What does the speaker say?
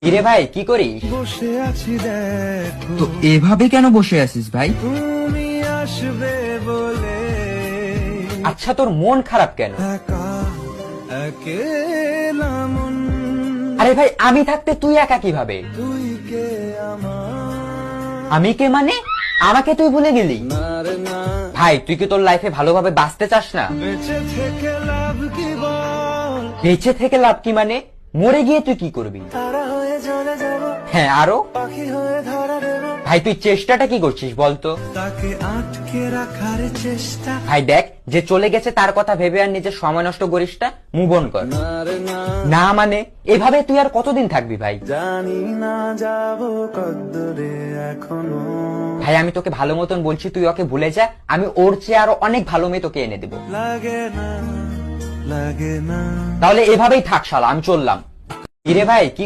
কিরে ভাই কি করিস? বসে আছি দেখো তো এভাবে কেন বসে আছিস ভাই? তুমি আসবে বলে আচ্ছা তোর মন খারাপ কেন? একা একেলা মন আরে ভাই আমি থাকতে তুই একা কিভাবে? তুই কে আমার আমি কে মানে? আমাকে তুই ভুলে গেলি? নারে না ভাই তুই কি তোর লাইফে ভালোভাবে বাঁচতে চাস না? বেঁচে থেকে লাভ কি বল বেঁচে থেকে লাভ কি মানে? মরে গিয়ে তুই কি করবি? তারা হয়ে চলে যাব হ্যাঁ আরো? পাখি হয়ে ধরা দেব ভাই তুই চেষ্টাটা কি করছিস বলতো? তাকে আটকে রাখার চেষ্টা ভাই দেখ যে চলে গেছে তার কথা ভেবে আর নিজের সময় নষ্ট করিস না, মুভ অন কর। নারে না না মানে এভাবে তুই আর কতদিন থাকবি ভাই? জানি না যাব কদ্দুরে এখনো ভাই আমি তোকে ভালো মতন বলছি তুই ওকে ভুলে যা, আমি ওর চেয়ে আরো অনেক ভালো মেয়ে তোকে এনে দেবো। লাগে না তাহলে এভাবেই থাক শালা, আমি চললাম। কিরে ভাই কি